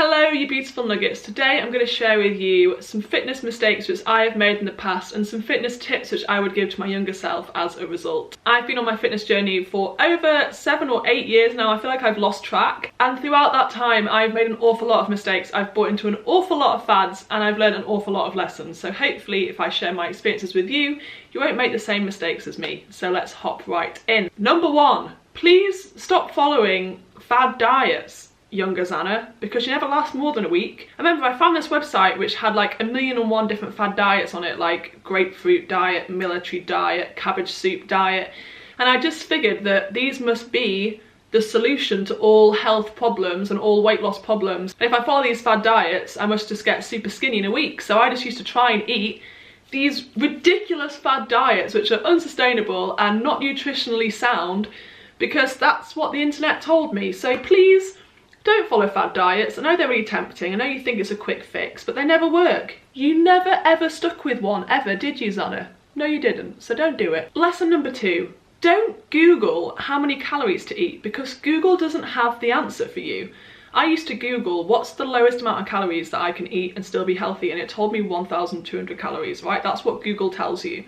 Hello you beautiful nuggets. Today I'm going to share with you some fitness mistakes which I have made in the past and some fitness tips which I would give to my younger self as a result. I've been on my fitness journey for over 7 or 8 years now. I feel like I've lost track, and throughout that time I've made an awful lot of mistakes. I've bought into an awful lot of fads and I've learned an awful lot of lessons. So hopefully if I share my experiences with you, you won't make the same mistakes as me. So let's hop right in. Number 1, please stop following fad diets, younger Zanna, because you never last more than a week. I remember I found this website which had like 1,000,001 different fad diets on it, like grapefruit diet, military diet, cabbage soup diet, and I just figured that these must be the solution to all health problems and all weight loss problems. And if I follow these fad diets, I must just get super skinny in a week. So I just used to try and eat these ridiculous fad diets which are unsustainable and not nutritionally sound, because that's what the internet told me. So please don't follow fad diets. I know they're really tempting, I know you think it's a quick fix, but they never work. You never ever stuck with one, ever, did you, Zanna? No you didn't, so don't do it. Lesson number 2, don't Google how many calories to eat, because Google doesn't have the answer for you. I used to Google what's the lowest amount of calories that I can eat and still be healthy, and it told me 1,200 calories, right? That's what Google tells you.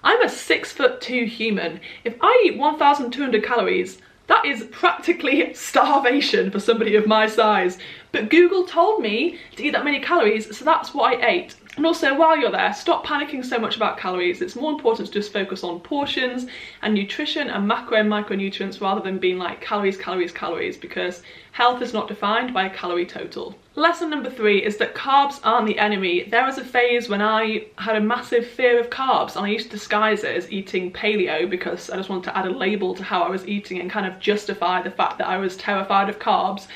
I'm a 6'2" human. If I eat 1,200 calories, that is practically starvation for somebody of my size. But Google told me to eat that many calories, so that's what I ate. And also, while you're there, stop panicking so much about calories. It's more important to just focus on portions and nutrition and macro and micronutrients rather than being like calories, calories, calories, because health is not defined by a calorie total. Lesson number 3 is that carbs aren't the enemy. There was a phase when I had a massive fear of carbs and I used to disguise it as eating paleo because I just wanted to add a label to how I was eating and kind of justify the fact that I was terrified of carbs.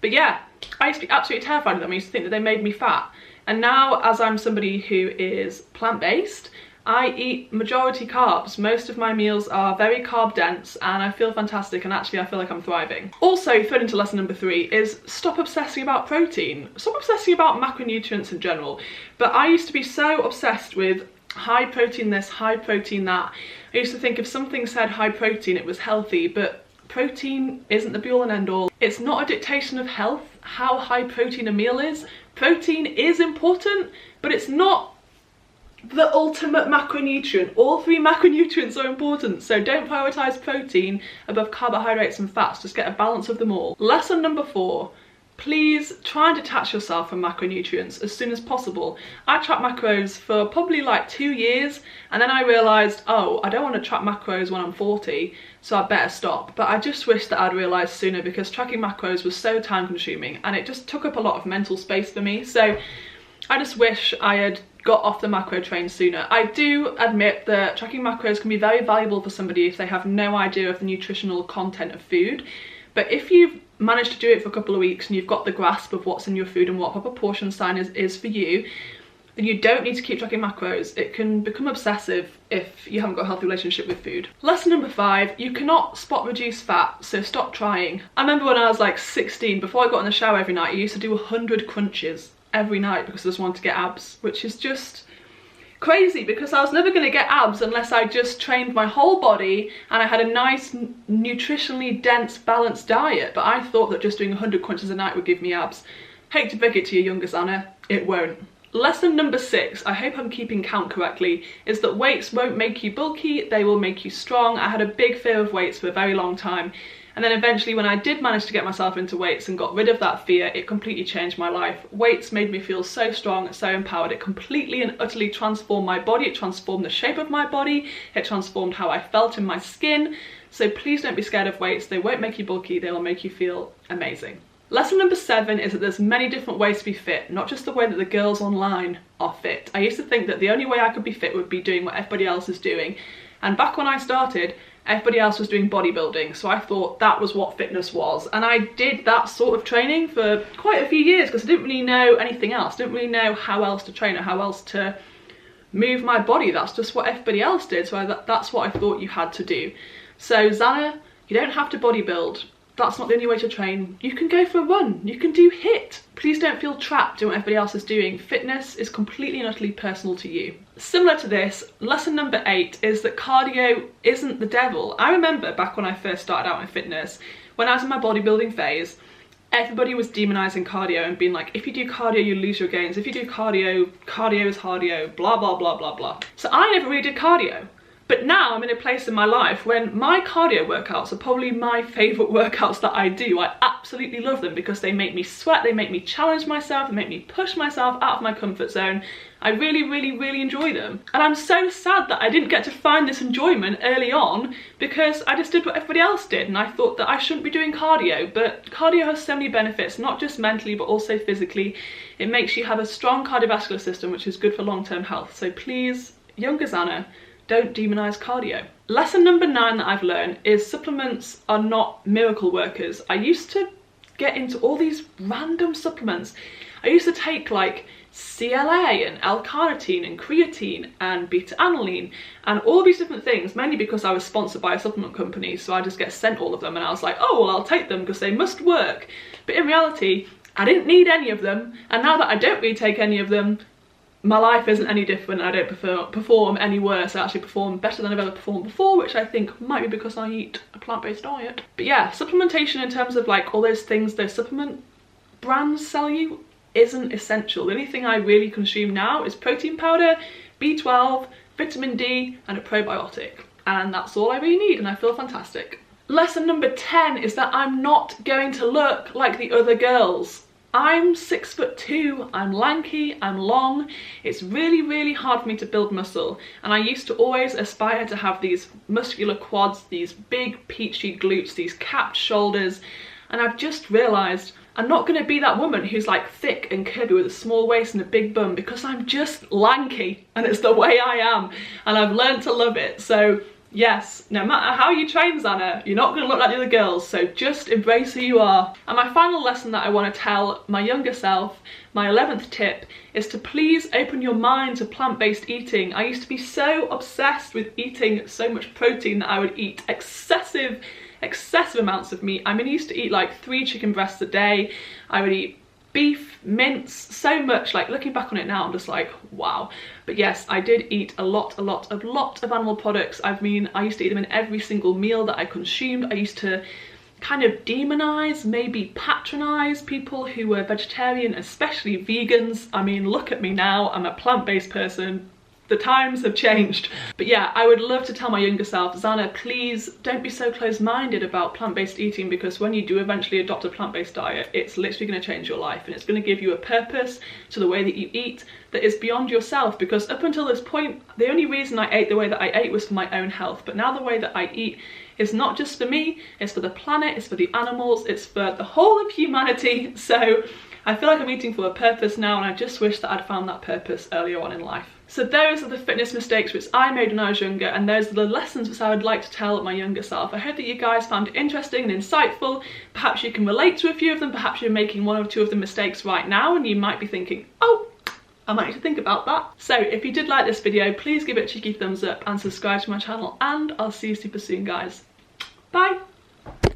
But yeah, I used to be absolutely terrified of them. I used to think that they made me fat. And now, as I'm somebody who is plant-based, I eat majority carbs. Most of my meals are very carb dense and I feel fantastic, and actually I feel like I'm thriving. Also, thrown into lesson number 3 is stop obsessing about protein. Stop obsessing about macronutrients in general. But I used to be so obsessed with high protein this, high protein that. I used to think if something said high protein, it was healthy, but protein isn't the be all and end all. It's not a dictation of health how high protein a meal is. Protein is important, but it's not the ultimate macronutrient. All 3 macronutrients are important, so don't prioritise protein above carbohydrates and fats. Just get a balance of them all. Lesson number 4, please try and detach yourself from macronutrients as soon as possible. I tracked macros for probably like 2 years, and then I realised, oh, I don't want to track macros when I'm 40, so I better stop. But I just wish that I'd realised sooner, because tracking macros was so time consuming and it just took up a lot of mental space for me. So I just wish I had got off the macro train sooner. I do admit that tracking macros can be very valuable for somebody if they have no idea of the nutritional content of food. But if you've managed to do it for a couple of weeks and you've got the grasp of what's in your food and what proper portion size is for you, then you don't need to keep tracking macros. It can become obsessive if you haven't got a healthy relationship with food. Lesson number 5, you cannot spot reduce fat, so stop trying. I remember when I was like 16, before I got in the shower every night, I used to do 100 crunches every night because I just wanted to get abs, which is just crazy because I was never going to get abs unless I just trained my whole body and I had a nice nutritionally dense balanced diet. But I thought that just doing 100 crunches a night would give me abs. Hate to break it to you, younger Zanna, it won't. Lesson number 6, I hope I'm keeping count correctly, is that weights won't make you bulky, they will make you strong. I had a big fear of weights for a very long time, and then eventually when I did manage to get myself into weights and got rid of that fear, it completely changed my life. Weights made me feel so strong, so empowered. It completely and utterly transformed my body. It transformed the shape of my body. It transformed how I felt in my skin. So please don't be scared of weights. They won't make you bulky, they will make you feel amazing. Lesson number 7 is that there's many different ways to be fit, not just the way that the girls online are fit. I used to think that the only way I could be fit would be doing what everybody else is doing. And back when I started, everybody else was doing bodybuilding, so I thought that was what fitness was. And I did that sort of training for quite a few years because I didn't really know anything else. I didn't really know how else to train or how else to move my body. That's just what everybody else did, so that's what I thought you had to do. So Zanna, you don't have to bodybuild. That's not the only way to train. You can go for a run, you can do HIIT. Please don't feel trapped doing what everybody else is doing. Fitness is completely and utterly personal to you. Similar to this, lesson number 8 is that cardio isn't the devil. I remember back when I first started out in fitness, when I was in my bodybuilding phase, everybody was demonizing cardio and being like, if you do cardio you lose your gains, if you do cardio, cardio is cardio, blah blah blah blah blah. So I never really did cardio. But now I'm in a place in my life when my cardio workouts are probably my favourite workouts that I do. I absolutely love them because they make me sweat, they make me challenge myself, they make me push myself out of my comfort zone. I really enjoy them. And I'm so sad that I didn't get to find this enjoyment early on because I just did what everybody else did, and I thought that I shouldn't be doing cardio. But cardio has so many benefits, not just mentally but also physically. It makes you have a strong cardiovascular system, which is good for long-term health. So please, younger Zanna, don't demonize cardio. Lesson number 9 that I've learned is supplements are not miracle workers. I used to get into all these random supplements. I used to take like CLA and L-carnitine and creatine and beta-alanine and all these different things, mainly because I was sponsored by a supplement company, so I just get sent all of them and I was like, oh well, I'll take them because they must work. But in reality, I didn't need any of them, and now that I don't really take any of them, my life isn't any different. I don't perform any worse. I actually perform better than I've ever performed before, which I think might be because I eat a plant-based diet. But yeah, supplementation in terms of like all those things those supplement brands sell you isn't essential. The only thing I really consume now is protein powder, B12, vitamin D and a probiotic. And that's all I really need, and I feel fantastic. Lesson number 10 is that I'm not going to look like the other girls. I'm 6'2", I'm lanky, I'm long. It's really hard for me to build muscle, and I used to always aspire to have these muscular quads, these big peachy glutes, these capped shoulders, and I've just realised I'm not going to be that woman who's like thick and curvy with a small waist and a big bum, because I'm just lanky and it's the way I am, and I've learned to love it. So yes, no matter how you train, Zanna, you're not going to look like the other girls, so just embrace who you are. And my final lesson that I want to tell my younger self, my 11th tip, is to please open your mind to plant-based eating. I used to be so obsessed with eating so much protein that I would eat excessive amounts of meat. I mean, I used to eat like 3 chicken breasts a day. I would eat beef, mince, so much. Like, looking back on it now, I'm just like, wow. But yes, I did eat a lot of animal products. I mean, I used to eat them in every single meal that I consumed. I used to kind of demonize, maybe patronize people who were vegetarian, especially vegans. I mean, look at me now, I'm a plant-based person. The times have changed. But yeah, I would love to tell my younger self, Zanna, please don't be so close-minded about plant-based eating, because when you do eventually adopt a plant-based diet, it's literally going to change your life, and it's going to give you a purpose to the way that you eat that is beyond yourself. Because up until this point, the only reason I ate the way that I ate was for my own health, but now the way that I eat is not just for me, it's for the planet, it's for the animals, it's for the whole of humanity. So I feel like I'm eating for a purpose now, and I just wish that I'd found that purpose earlier on in life. So those are the fitness mistakes which I made when I was younger, and those are the lessons which I would like to tell my younger self. I hope that you guys found it interesting and insightful. Perhaps you can relate to a few of them. Perhaps you're making 1 or 2 of the mistakes right now and you might be thinking, oh, I might need to think about that. So if you did like this video, please give it a cheeky thumbs up and subscribe to my channel, and I'll see you super soon, guys. Bye!